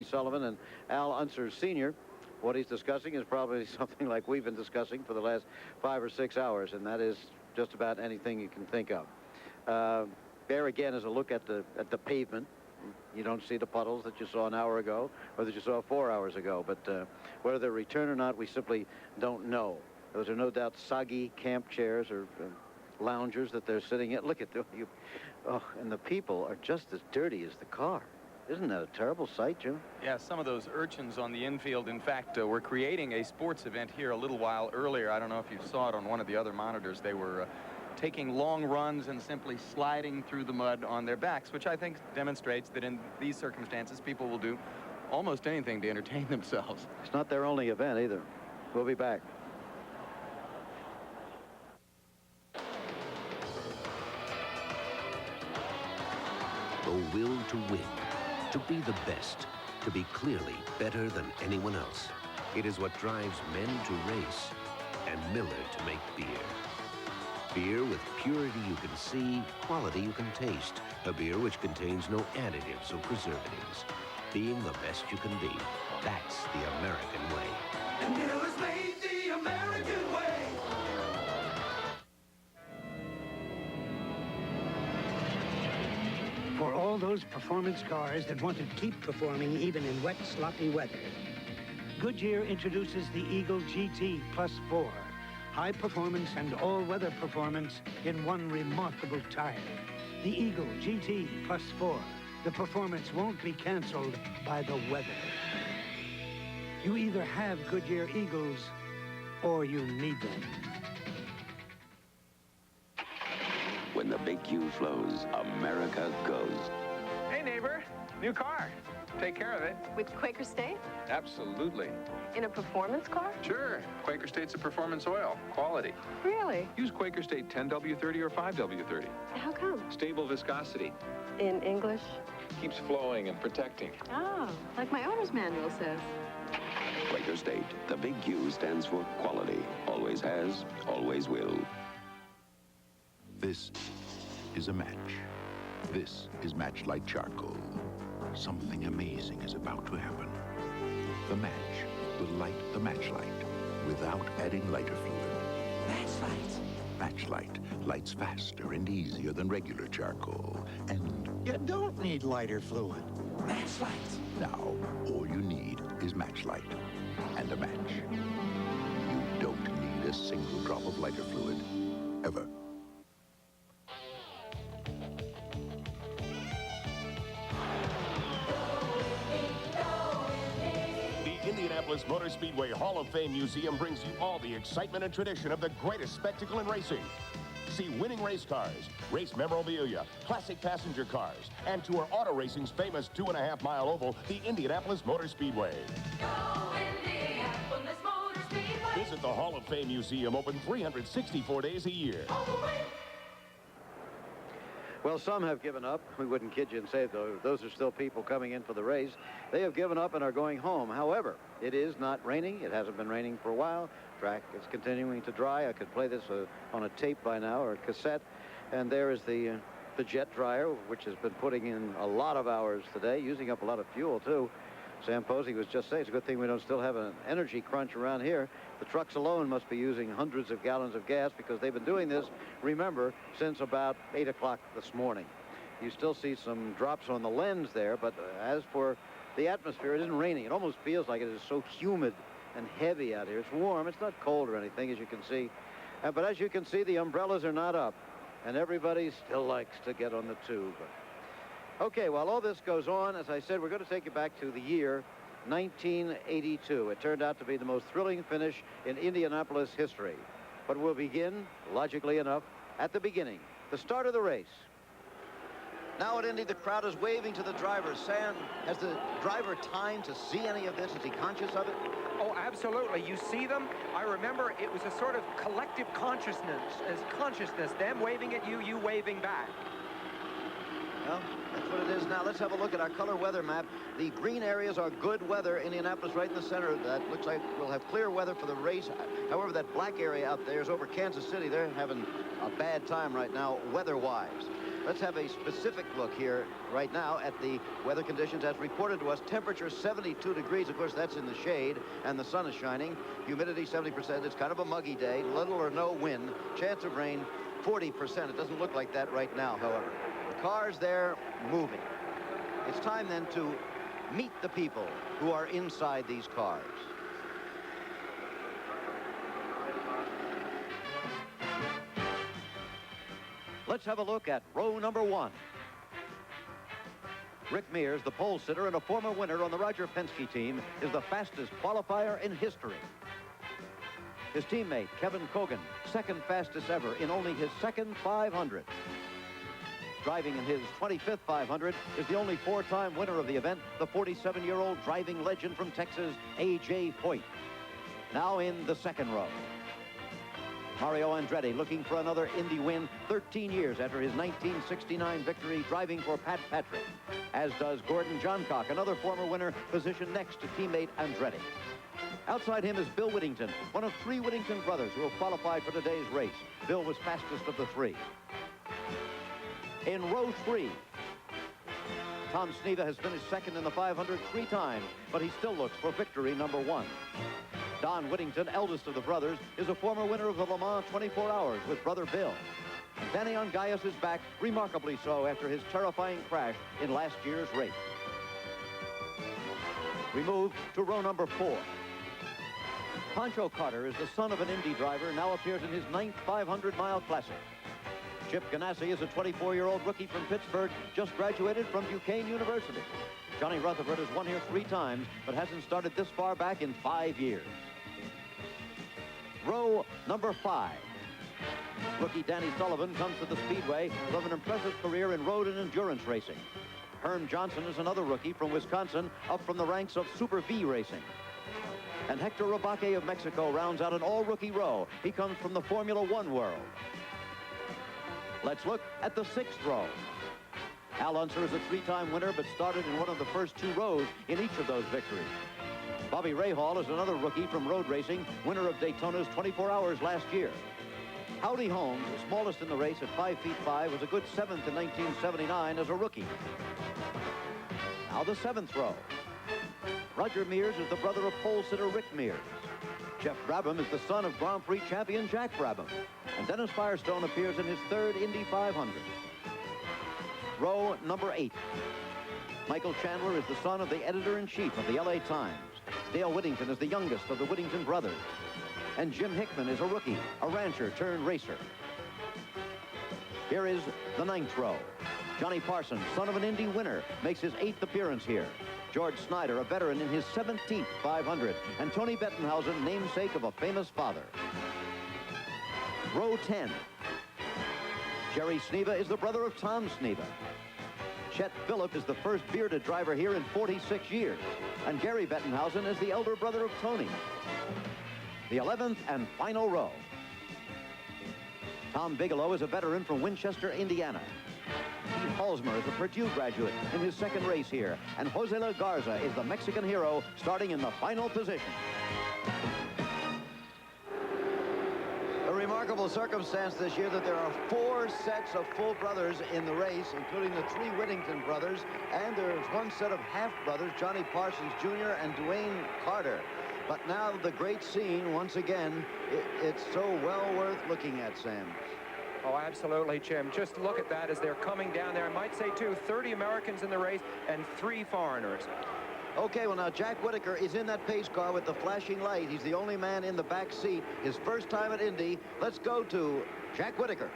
Sullivan and Al Unser Sr. What he's discussing is probably something like we've been discussing for the last 5 or 6 hours, and that is just about anything you can think of. There again is a look at the pavement. You don't see the puddles that you saw an hour ago or that you saw 4 hours ago, but whether they return or not, we simply don't know. Those are no doubt soggy camp chairs or loungers that they're sitting in. Look at them. And the people are just as dirty as the car. Isn't that a terrible sight, Jim? Yeah, some of those urchins on the infield, in fact, were creating a sports event here a little while earlier. I don't know if you saw it on one of the other monitors. They were taking long runs and simply sliding through the mud on their backs, which I think demonstrates that in these circumstances, people will do almost anything to entertain themselves. It's not their only event either. We'll be back. The will to win, to be the best, to be clearly better than anyone else. It is what drives men to race and Miller to make beer. Beer with purity you can see, quality you can taste. A beer which contains no additives or preservatives. Being the best you can be. That's the American way. And Miller's made the American way. For all those performance cars that want to keep performing even in wet, sloppy weather, Goodyear introduces the Eagle GT Plus 4. High performance and all-weather performance in one remarkable tire. The Eagle GT Plus 4. The performance won't be canceled by the weather. You either have Goodyear Eagles or you need them. When the big Q flows, America goes. Hey, neighbor, new car. Take care of it. With Quaker State? Absolutely. In a performance car? Sure. Quaker State's a performance oil. Quality. Really? Use Quaker State 10W30 or 5W30. How come? Stable viscosity. In English? Keeps flowing and protecting. Oh, like my owner's manual says. Quaker State. The big Q stands for quality. Always has, always will. This is a match. This is Matchlight Charcoal. Something amazing is about to happen. The match will light the matchlight without adding lighter fluid. Matchlight. Matchlight lights faster and easier than regular charcoal. And you don't need lighter fluid. Matchlight. now, all you need is Matchlight and a match. You don't need a single drop of lighter fluid, ever. Indianapolis Motor Speedway Hall of Fame Museum brings you all the excitement and tradition of the greatest spectacle in racing. See winning race cars, race memorabilia, classic passenger cars, and tour auto racing's famous 2.5-mile oval, the Indianapolis Motor Speedway. Go Indianapolis Motor Speedway. Visit the Hall of Fame Museum, open 364 days a year. Well, some have given up. We wouldn't kid you and say those are still people coming in for the race. They have given up and are going home. However, it is not raining. It hasn't been raining for a while. Track is continuing to dry. I could play this on a tape by now or a cassette. And there is the jet dryer, which has been putting in a lot of hours today, using up a lot of fuel, too. Sam Posey was just saying it's a good thing we don't still have an energy crunch around here. The trucks alone must be using hundreds of gallons of gas because they've been doing this, remember, since about 8 o'clock this morning. You still see some drops on the lens there, but as for the atmosphere, it isn't raining. It almost feels like it is so humid and heavy out here. It's warm. It's not cold or anything, as you can see. But as you can see, the umbrellas are not up, and everybody still likes to get on the tube. Okay, while all this goes on, as I said, we're going to take you back to the year 1982. It turned out to be the most thrilling finish in Indianapolis history. But we'll begin, logically enough, at the beginning, the start of the race. Now at Indy, the crowd is waving to the driver. Sam, has the driver time to see any of this? Is he conscious of it? Oh, absolutely. You see them. I remember it was a sort of collective consciousness, them waving at you, you waving back. Well, that's what it is now. Let's have a look at our color weather map. The green areas are good weather. Indianapolis right in the center. That looks like we'll have clear weather for the race. However, that black area out there is over Kansas City. They're having a bad time right now, weather-wise. Let's have a specific look here right now at the weather conditions as reported to us. Temperature 72 degrees. Of course, that's in the shade, and the sun is shining. Humidity 70%. It's kind of a muggy day. Little or no wind. Chance of rain 40%. It doesn't look like that right now, however. The cars there moving. It's time then to meet the people who are inside these cars. Let's have a look at row number 1. Rick Mears, the pole sitter and a former winner on the Roger Penske team, is the fastest qualifier in history. His teammate, Kevin Cogan, second fastest ever in only his second 500. Driving in his 25th 500 is the only 4-time winner of the event, the 47-year-old driving legend from Texas, A.J. Foyt. Now in the second row. Mario Andretti looking for another Indy win 13 years after his 1969 victory driving for Pat Patrick, as does Gordon Johncock, another former winner, positioned next to teammate Andretti. Outside him is Bill Whittington, one of 3 Whittington brothers who have qualified for today's race. Bill was fastest of the 3. In row 3, Tom Sneva has finished second in the 500 3 times, but he still looks for victory number 1. Don Whittington, eldest of the brothers, is a former winner of the Le Mans 24 Hours with brother Bill. Danny Ongayas is back, remarkably so, after his terrifying crash in last year's race. We move to row number 4. Pancho Carter is the son of an Indy driver, now appears in his 9th 500-mile classic. Chip Ganassi is a 24-year-old rookie from Pittsburgh, just graduated from Duquesne University. Johnny Rutherford has won here 3 times, but hasn't started this far back in 5 years. Row number 5. Rookie Danny Sullivan comes to the Speedway from an impressive career in road and endurance racing. Herm Johnson is another rookie from Wisconsin, up from the ranks of Super V racing. And Hector Robaque of Mexico rounds out an all-rookie row. He comes from the Formula One world. Let's look at the 6th row. Al Unser is a 3-time winner, but started in one of the first 2 rows in each of those victories. Bobby Rahal is another rookie from road racing, winner of Daytona's 24 Hours last year. Howdy Holmes, the smallest in the race at 5 feet 5, was a good 7th in 1979 as a rookie. Now the 7th row. Roger Mears is the brother of pole sitter Rick Mears. Jeff Brabham is the son of Grand Prix champion Jack Brabham. And Dennis Firestone appears in his 3rd Indy 500. Row number 8. Michael Chandler is the son of the editor-in-chief of the L.A. Times. Dale Whittington is the youngest of the Whittington brothers. And Jim Hickman is a rookie, a rancher turned racer. Here is the 9th row. Johnny Parsons, son of an Indy winner, makes his 8th appearance here. George Snyder, a veteran in his 17th 500. And Tony Bettenhausen, namesake of a famous father. Row 10. Jerry Sneva is the brother of Tom Sneva. Chet Phillip is the first bearded driver here in 46 years. And Gary Bettenhausen is the elder brother of Tony. The 11th and final row. Tom Bigelow is a veteran from Winchester, Indiana. Pete Halsmer is a Purdue graduate in his 2nd race here. And Jose La Garza is the Mexican hero starting in the final position. A remarkable circumstance this year that there are 4 sets of full brothers in the race, including the 3 Whittington brothers, and there's 1 set of half brothers, Johnny Parsons Jr. and Dwayne Carter. But now the great scene, once again, it's so well worth looking at, Sam. Oh, absolutely, Jim. Just look at that as they're coming down there. I might say, too, 30 Americans in the race and 3 foreigners. Okay, well, now Jack Whitaker is in that pace car with the flashing light. He's the only man in the back seat. His first time at Indy. Let's go to Jack Whitaker.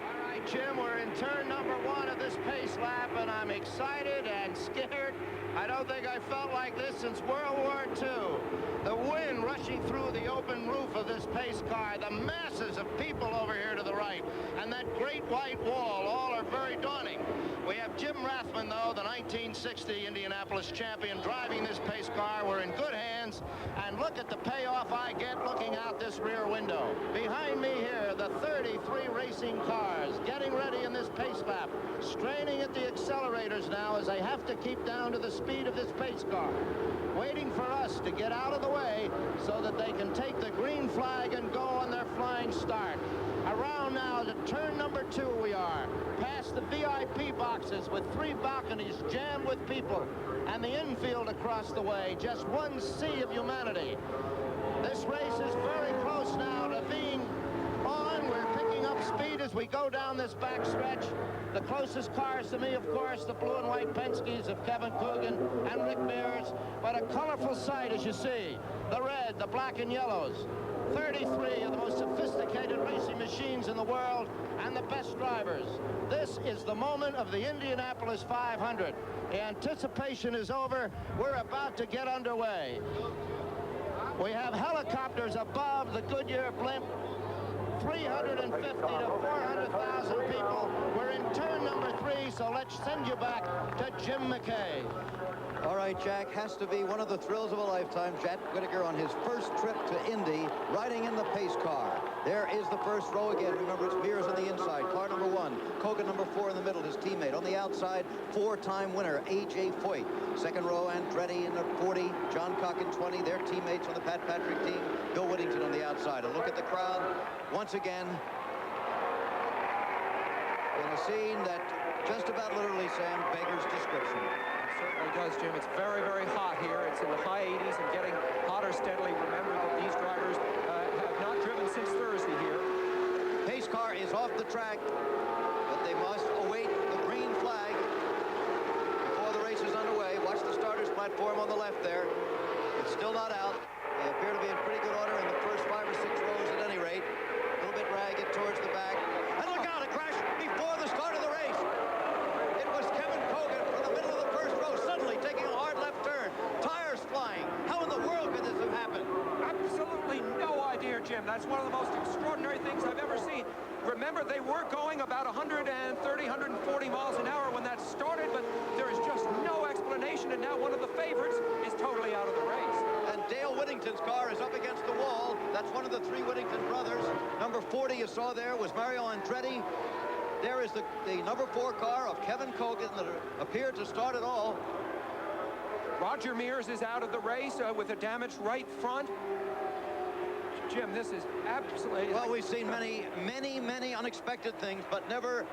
All right, Jim, we're in turn number 1 of this pace lap, and I'm excited and scared. I don't think I felt like this since World War II. The wind rushing through the open roof of this pace car, the masses of people over here to the right, and that great white wall, all are very daunting. We have Jim Rathman, though, the 1960 Indianapolis champion, driving this pace car. We're in good hands, and look at the payoff I get looking out this rear window. Behind me here, the 33 racing cars getting ready in this pace lap, straining at the accelerators now as they have to keep down to the speed of this pace car, waiting for us to get out of the way so that they can take the green flag and go on their flying start. Around now to turn number 2 we are, past the VIP boxes with 3 balconies jammed with people, and the infield across the way, just one sea of humanity. This race is very close now to being on. We're picking up speed as we go down this back stretch. The closest cars to me, of course, the blue and white Penske's of Kevin Coogan and Rick Mears, but a colorful sight, as you see. The red, the black and yellows. 33 of the most sophisticated racing machines in the world and the best drivers. This is the moment of the Indianapolis 500. The anticipation is over. We're about to get underway. We have helicopters above the Goodyear blimp. 350 to 400,000 people. We're in turn number 3, so let's send you back to Jim McKay. All right, Jack, has to be one of the thrills of a lifetime. Jack Whitaker on his first trip to Indy, riding in the pace car. There is the first row again. Remember, it's Mears on the inside, car number 1. Kogan number 4 in the middle, his teammate. On the outside, 4-time winner, A.J. Foyt. Second row, Andretti in the 40, John Cock in 20. Their teammates on the Pat Patrick team. Bill Whittington on the outside. A look at the crowd once again in a scene that just about literally, Sam, beggars description. Certainly does, Jim. It's very, very hot here. It's in the high 80s and getting hotter steadily. Remember that these drivers have not driven since Thursday here. Pace car is off the track, but they must await the green flag before the race is underway. Watch the starters platform on the left there. It's still not out. They appear to be in pretty good order in the first 5 or 6 rows at any rate. A little bit ragged towards the back. And look out, a crash before the start of the race. It was Kevin Coogan from the middle of the first row, suddenly taking a hard left turn. Tires flying. How in the world could this have happened? Absolutely no idea, Jim. That's one of the most extraordinary things I've ever seen. Remember, they were going about 130, 140 miles an hour when that started, but there is just no explanation, and now one of the favorites is totally out of the race. And Dale Whittington's car is up against the wall. That's one of the 3 Whittington brothers. Number 40 you saw there was Mario Andretti. There is the number 4 car of Kevin Coogan that appeared to start it all. Roger Mears is out of the race with a damaged right front. Jim, this is absolutely... Well, we've seen many, many, many unexpected things, but never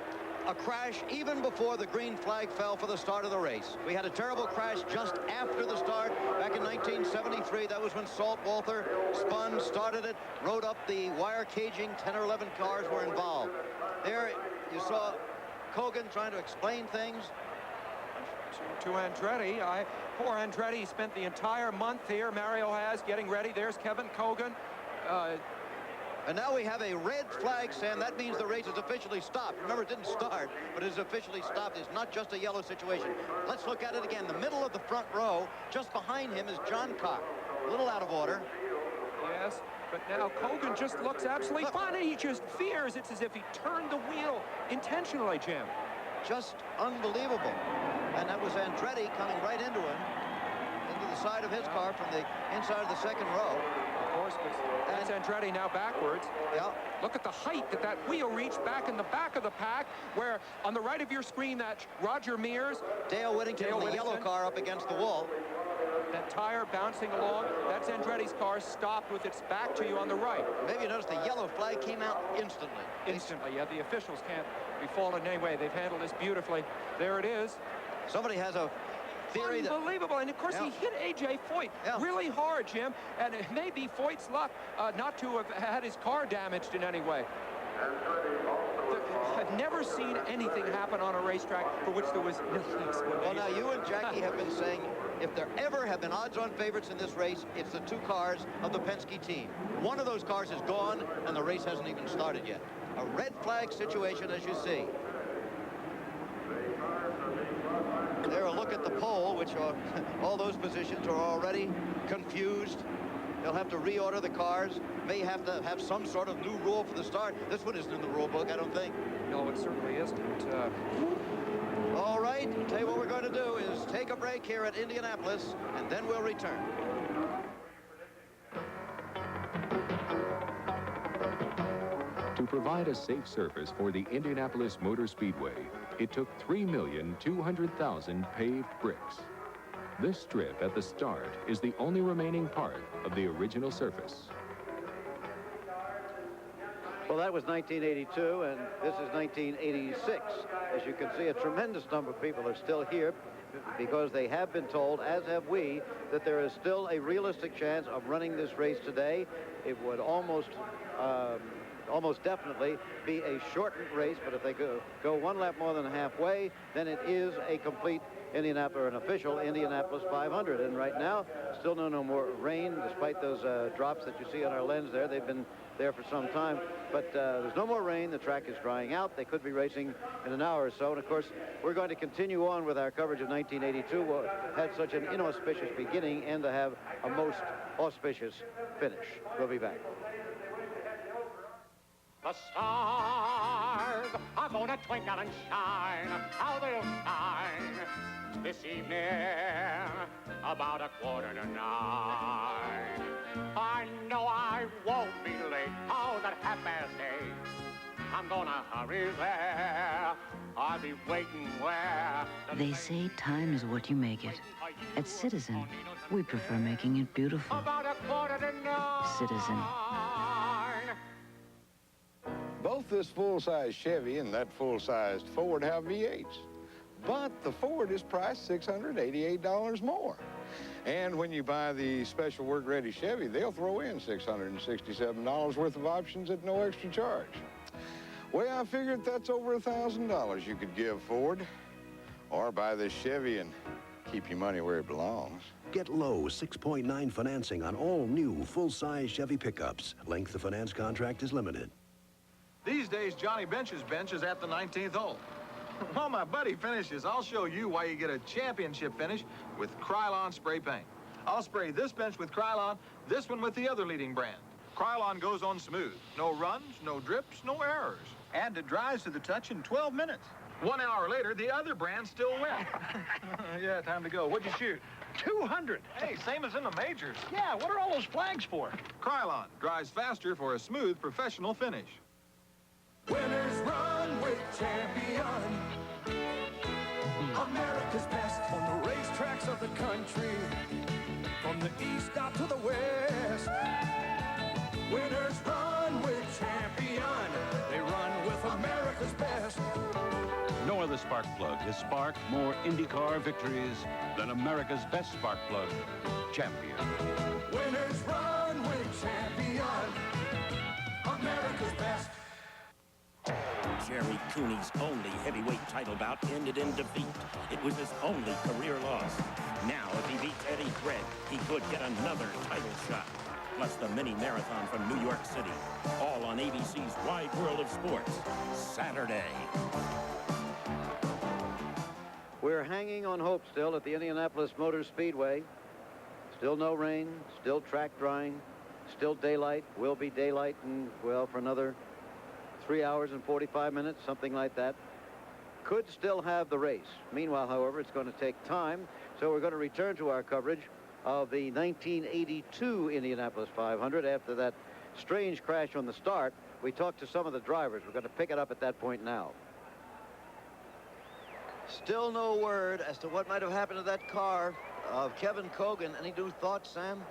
a crash even before the green flag fell for the start of the race. We had a terrible crash just after the start back in 1973. That was when Salt Walther spun, started it, rode up the wire caging. 10 or 11 cars were involved. There you saw Coogan trying to explain things. To Andretti. Poor Andretti spent the entire month here. Mario has getting ready. There's Kevin Coogan. And now we have a red flag, Sam. That means the race is officially stopped. Remember, it didn't start, but it is officially stopped. It's not just a yellow situation. Let's look at it again. The middle of the front row, just behind him is John Cock. A little out of order. Yes, but now Coogan just looks absolutely fine, and he just fears. It's as if he turned the wheel intentionally, Jim. Just unbelievable. And that was Andretti coming right into him, into the side of his car from the inside of the second row. Of course, that's Andretti now backwards. Yeah. Look at the height that wheel reached back in the back of the pack, where on the right of your screen, that's Roger Mears. Dale Whittington in the yellow car up against the wall. That tire bouncing along. That's Andretti's car stopped with its back to you on the right. Maybe you noticed the yellow flag came out instantly. Instantly, yeah. The officials can't be faulted in any way. They've handled this beautifully. There it is. Somebody has a theory unbelievable, and of course he hit A.J. Foyt really hard, Jim, and it may be Foyt's luck not to have had his car damaged in any way. I've never seen anything happen on a racetrack for which there was no explanation. Well, now you and Jackie have been saying if there ever have been odds-on favorites in this race, it's the 2 cars of the Penske team. One of those cars is gone, and the race hasn't even started yet. A red flag situation, as you see. There, a look at the pole, which are, all those positions are already confused. They'll have to reorder the cars. May have to have some sort of new rule for the start. This one isn't in the rule book, I don't think. No, it certainly isn't. All right, tell you what we're going to do is take a break here at Indianapolis, and then we'll return. To provide a safe surface for the Indianapolis Motor Speedway, it took 3,200,000 paved bricks. This strip at the start is the only remaining part of the original surface. Well, that was 1982, and this is 1986. As you can see, a tremendous number of people are still here because they have been told, as have we, that there is still a realistic chance of running this race today. It would almost definitely be a shortened race, but if they go one lap more than halfway, then it is a complete Indianapolis, or an official Indianapolis 500. And right now, still no more rain, despite those drops that you see on our lens there. They've been there for some time, but there's no more rain. The track is drying out. They could be racing in an hour or so. And of course, we're going to continue on with our coverage of 1982. We had such an inauspicious beginning and to have a most auspicious finish. We'll be back. The stars are gonna twinkle and shine. How they'll shine this evening about 8:45. I know I won't be late. Oh, at 8:30. I'm gonna hurry there. I'll be waiting where. They say time is what you make it. At Citizen, we prefer making it beautiful. About 8:45. Citizen. Both this full-size Chevy and that full-sized Ford have V8s, but the Ford is priced $688 more. And when you buy the special work-ready Chevy, they'll throw in $667 worth of options at no extra charge. Well, I figured that's over $1,000 you could give Ford, or buy this Chevy and keep your money where it belongs. Get low 6.9 financing on all new full-size Chevy pickups. Length of finance contract is limited. These days, Johnny Bench's bench is at the 19th hole. While my buddy finishes, I'll show you why you get a championship finish with Krylon spray paint. I'll spray this bench with Krylon, this one with the other leading brand. Krylon goes on smooth. No runs, no drips, no errors. And it dries to the touch in 12 minutes. 1 hour later, the other brand's still wet. Yeah, time to go. What'd you shoot? 200. Hey, same as in the majors. Yeah, what are all those flags for? Krylon dries faster for a smooth, professional finish. Winners run with Champion. America's best on the racetracks of the country, from the east out to the west. Winners run with Champion. They run with America's best. No other spark plug has sparked more IndyCar victories than America's best spark plug, Champion. Winners run with Champion. America's best. Jerry Cooney's only heavyweight title bout ended in defeat. It was his only career loss. Now, if he beats Eddie Fred, he could get another title shot. Plus the mini marathon from New York City. All on ABC's Wide World of Sports. Saturday. We're hanging on hope still at the Indianapolis Motor Speedway. Still no rain, still track drying, still daylight. Will be daylight in, well, for another 3 hours and 45 minutes, something like that. Could still have the race. Meanwhile, however, it's going to take time, so we're going to return to our coverage of the 1982 Indianapolis 500. After that strange crash on the start, we talked to some of the drivers. We're going to pick it up at that point now. Still no word as to what might have happened to that car of Kevin Cogan. Any new thoughts, Sam?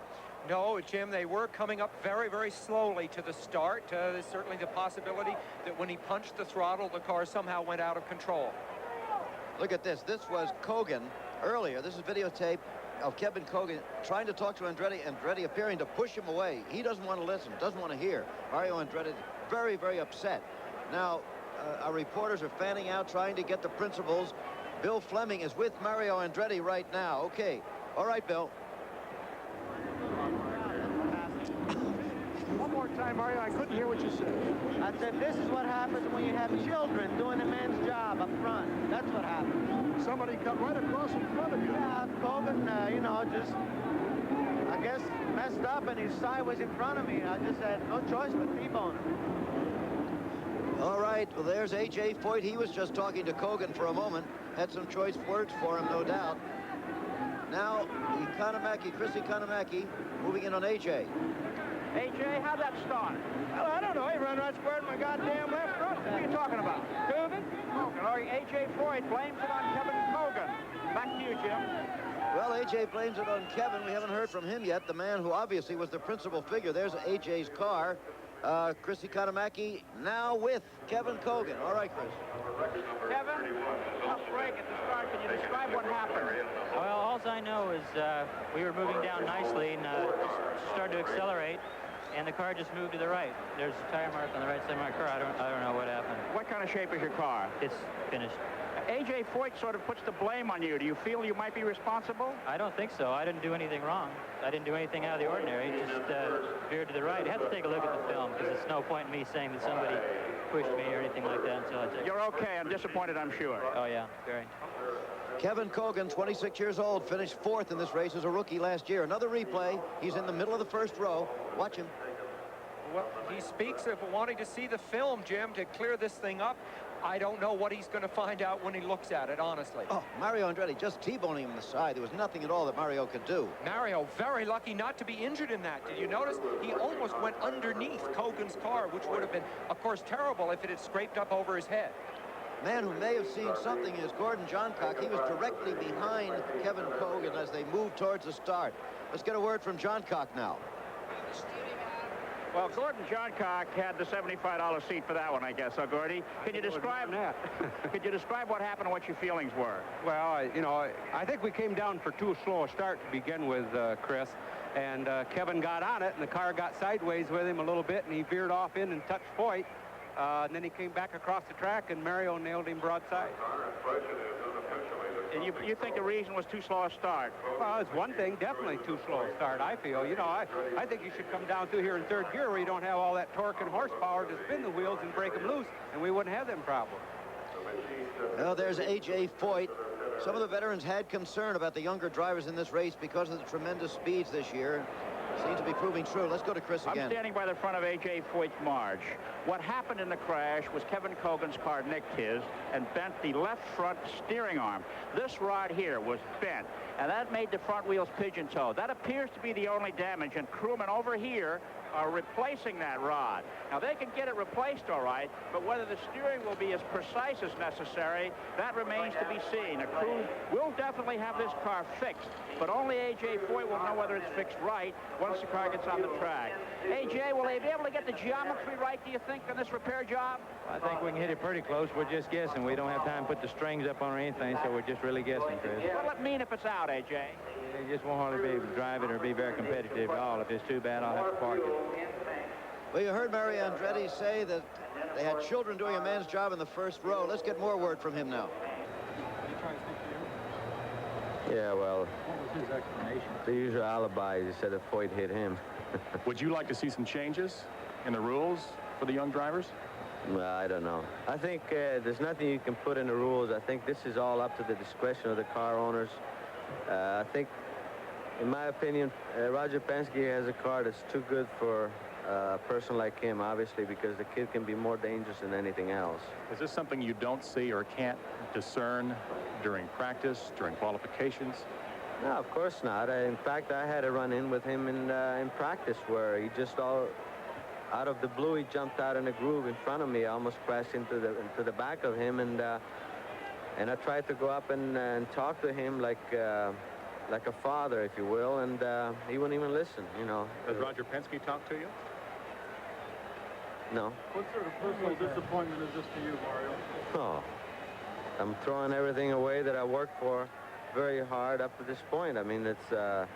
No, Jim, they were coming up very, very slowly to the start. There's certainly the possibility that when he punched the throttle, the car somehow went out of control. Look at this. This was Cogan earlier. This is videotape of Kevin Cogan trying to talk to Andretti. Andretti appearing to push him away. He doesn't want to listen, doesn't want to hear. Mario Andretti very, very upset. Now, our reporters are fanning out, trying to get the principals. Bill Fleming is with Mario Andretti right now. Okay. All right, Bill. One more time, Mario, I couldn't hear what you said. I said this is what happens when you have children doing a man's job up front. That's what happens. Somebody cut right across in front of you. Yeah, Cogan, you know, just, I guess, messed up and he's sideways in front of me. I just had no choice but T-bone him. All right, well, there's A.J. Foyt. He was just talking to Cogan for a moment. Had some choice words for him, no doubt. Now, Chris Economaki moving in on A.J. A.J., how'd that start? Well, I don't know. He ran right square in my goddamn left foot. What are you talking about? Cogan? Cogan. Or A.J. Foyt blames it on Kevin Cogan. Back to you, Jim. Well, A.J. blames it on Kevin. We haven't heard from him yet, the man who obviously was the principal figure. There's A.J.'s car. Chris Economaki now with Kevin Kogan. All right, Chris. Kevin, tough break at the start. Can you describe what happened? Well, all I know is we were moving down nicely and started to accelerate, and the car just moved to the right. There's a tire mark on the right side of my car. I don't know what happened. What kind of shape is your car? It's finished. A.J. Foyt sort of puts the blame on you. Do you feel you might be responsible? I don't think so. I didn't do anything wrong. I didn't do anything out of the ordinary. Just veered to the right. I have to take a look at the film because it's no point in me saying that somebody pushed me or anything like that until I take. You're okay. I'm disappointed, I'm sure. Oh, yeah, very. Kevin Kogan, 26 years old, finished 4th in this race as a rookie last year. Another replay. He's in the middle of the first row. Watch him. Well, he speaks of wanting to see the film, Jim, to clear this thing up. I don't know what he's going to find out when he looks at it, honestly. Oh, Mario Andretti just T-boning him on the side. There was nothing at all that Mario could do. Mario, very lucky not to be injured in that. Did you notice? He almost went underneath Kogan's car, which would have been, of course, terrible if it had scraped up over his head. Man who may have seen something is Gordon Johncock. He was directly behind Kevin Kogan as they moved towards the start. Let's get a word from Johncock now. Well, Gordon Johncock had the $75 seat for that one, I guess. So, Gordy, can you describe that? Could you describe what happened and what your feelings were? Well, you know, I think we came down for too slow a start to begin with, Chris. And Kevin got on it, and the car got sideways with him a little bit, and he veered off in and touched Foyt. And then he came back across the track, and Mario nailed him broadside. And you think the reason was too slow a start? Well, it's one thing, definitely too slow a start, I feel. You know, I think you should come down through here in third gear where you don't have all that torque and horsepower to spin the wheels and break them loose, and we wouldn't have them problems. Well, there's A.J. Foyt. Some of the veterans had concern about the younger drivers in this race because of the tremendous speeds this year. Seems to be proving true. Let's go to Chris again. I'm standing by the front of A.J. Foyt's Marge. What happened in the crash was Kevin Kogan's car nicked his and bent the left front steering arm. This rod here was bent, and that made the front wheels pigeon-toed. That appears to be the only damage, and crewmen over here are replacing that rod. Now, they can get it replaced all right, but whether the steering will be as precise as necessary, that remains to be seen. A crew will definitely have this car fixed, but only A.J. Foyt will know whether it's fixed right once the car gets on the track. A.J., will they be able to get the geometry right, do you think, on this repair job? I think we can hit it pretty close. We're just guessing. We don't have time to put the strings up on or anything, so we're just really guessing, Chris. What'll it mean if it's out, A.J.? They just won't hardly be able to drive it or be very competitive at all. If it's too bad, I'll have to park it. Well, you heard Mario Andretti say that they had children doing a man's job in the first row. Let's get more word from him now. Yeah, well, What was his explanation? the usual alibi. He said that Foyt hit him. Would you like to see some changes in the rules for the young drivers? Well, I don't know. I think there's nothing you can put in the rules. I think this is all up to the discretion of the car owners. I think, in my opinion, Roger Penske has a car that's too good for a person like him, obviously, because the kid can be more dangerous than anything else. Is this something you don't see or can't discern during practice, during qualifications? No, of course not. In fact, I had a run-in with him in practice where he just out of the blue, he jumped out in a groove in front of me. I almost crashed into the back of him, and I tried to go up and talk to him like a father, if you will, and he wouldn't even listen, you know. Does Roger Penske talk to you? No. What sort of personal disappointment is this to you, Mario? Oh, I'm throwing everything away that I worked for very hard up to this point. I mean, it's the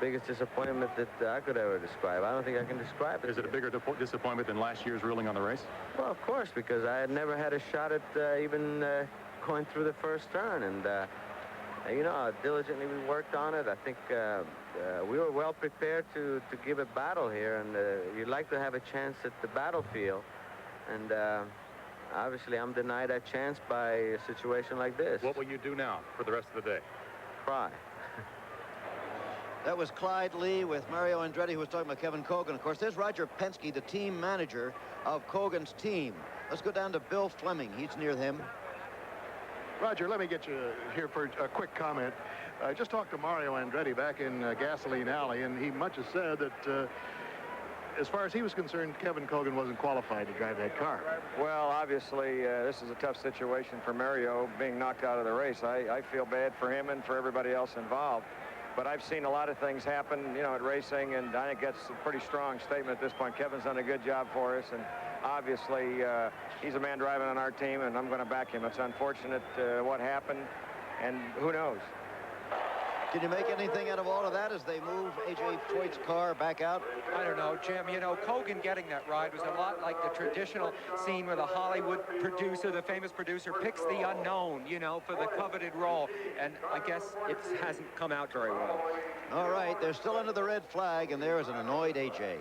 biggest disappointment that I could ever describe. I don't think I can describe it. Is it a bigger disappointment than last year's ruling on the race? Well, of course, because I had never had a shot at even going through the first turn, and you know, diligently we worked on it. I think we were well prepared to give a battle here, and you'd like to have a chance at the battlefield, and obviously I'm denied that chance by a situation like this. What will you do now for the rest of the day? Cry. That was Clyde Lee with Mario Andretti, who was talking about Kevin Kogan. Of course, there's Roger Penske, the team manager of Kogan's team. Let's go down to Bill Fleming. He's near him. Roger, let me get you here for a quick comment. I just talked to Mario Andretti back in Gasoline Alley, and he much has said that as far as he was concerned, Kevin Kogan wasn't qualified to drive that car. Well, obviously, this is a tough situation for Mario being knocked out of the race. I feel bad for him and for everybody else involved. But I've seen a lot of things happen, you know, at racing, and I think that's a pretty strong statement at this point. Kevin's done a good job for us, and obviously he's a man driving on our team, and I'm going to back him. It's unfortunate what happened, and who knows? Can you make anything out of all of that as they move A.J. Foyt's car back out? I don't know, Jim. You know, Kogan getting that ride was a lot like the traditional scene where the Hollywood producer, the famous producer, picks the unknown, you know, for the coveted role. And I guess it hasn't come out very well. All right, they're still under the red flag, and there is an annoyed A.J.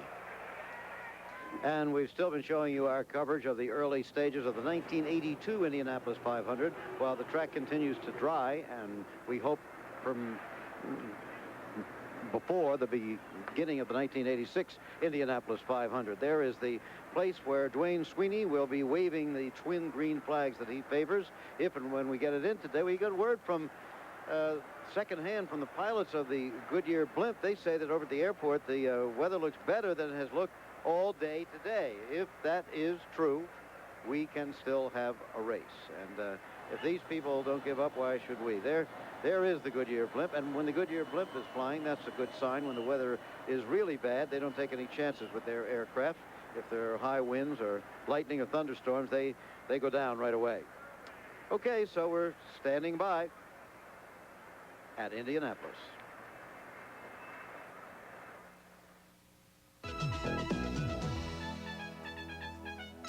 And we've still been showing you our coverage of the early stages of the 1982 Indianapolis 500 while the track continues to dry, and we hope from before the beginning of the 1986 Indianapolis 500. There is the place where Dwayne Sweeney will be waving the twin green flags that he favors. If and when we get it in today, we got word from secondhand from the pilots of the Goodyear blimp. They say that over at the airport, the weather looks better than it has looked all day today. If that is true, we can still have a race. And if these people don't give up, why should we? There is the Goodyear blimp, and when the Goodyear blimp is flying, that's a good sign. When the weather is really bad, they don't take any chances with their aircraft. If there are high winds or lightning or thunderstorms, they go down right away. Okay, so we're standing by at Indianapolis.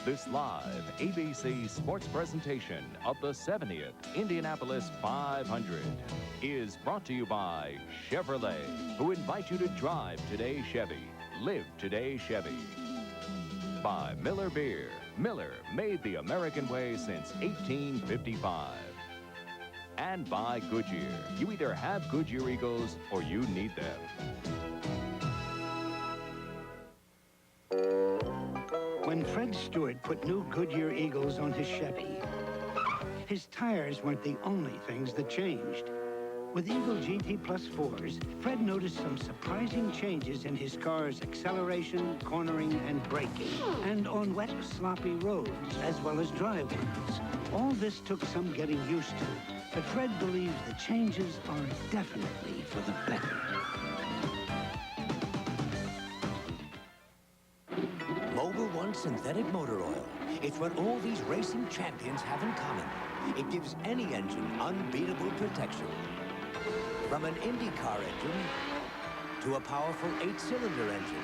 This live ABC sports presentation of the 70th Indianapolis 500 is brought to you by Chevrolet, who invite you to drive today Chevy, live today Chevy. By Miller Beer. Miller, made the American way since 1855. And by Goodyear. You either have Goodyear Eagles or you need them. When Fred Stewart put new Goodyear Eagles on his Chevy, his tires weren't the only things that changed. With Eagle GT Plus 4s, Fred noticed some surprising changes in his car's acceleration, cornering, and braking, and on wet, sloppy roads, as well as dry ones. All this took some getting used to, but Fred believes the changes are definitely for the better. Mobil One synthetic motor oil. It's what all these racing champions have in common. It gives any engine unbeatable protection. From an Indy car engine to a powerful 8-cylinder engine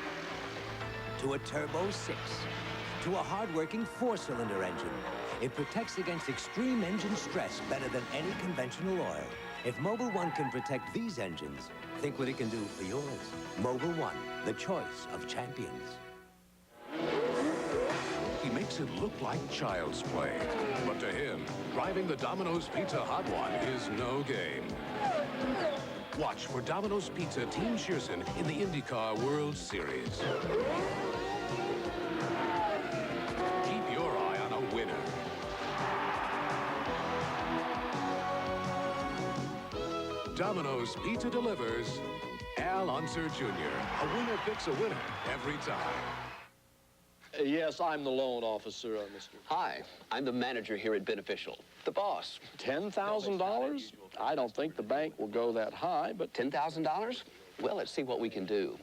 to a turbo 6 to a hard-working 4-cylinder engine. It protects against extreme engine stress better than any conventional oil. If Mobil One can protect these engines, think what it can do for yours. Mobil One, the choice of champions. He makes it look like child's play. But to him, driving the Domino's Pizza Hot One is no game. Watch for Domino's Pizza Team Shearson in the IndyCar World Series. Keep your eye on a winner. Domino's Pizza delivers. Al Unser Jr. A winner picks a winner every time. Yes, I'm the loan officer, Mr. Hi, I'm the manager here at Beneficial, the boss. $10,000? I don't think the bank will go that high, but... $10,000? Well, let's see what we can do.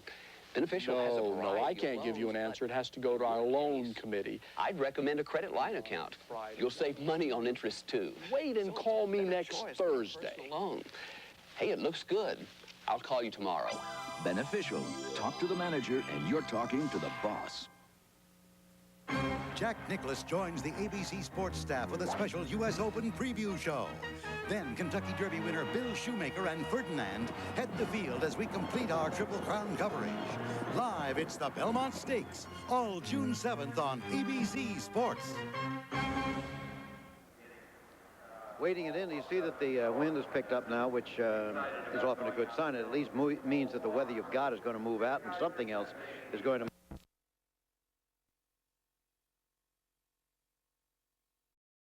Beneficial has a variety No, I can't give you an answer. It has to go to our loan committee. I'd recommend a credit line account. You'll save money on interest, too. Wait and call me next Thursday. Loan. Hey, it looks good. I'll call you tomorrow. Beneficial. Talk to the manager, and you're talking to the boss. Jack Nicklaus joins the ABC Sports staff with a special U.S. Open preview show. Then Kentucky Derby winner Bill Shoemaker and Ferdinand head the field as we complete our Triple Crown coverage. Live, it's the Belmont Stakes, all June 7th on ABC Sports. Waiting it in, you see that the wind has picked up now, which is often a good sign. It at least means that the weather you've got is going to move out and something else is going to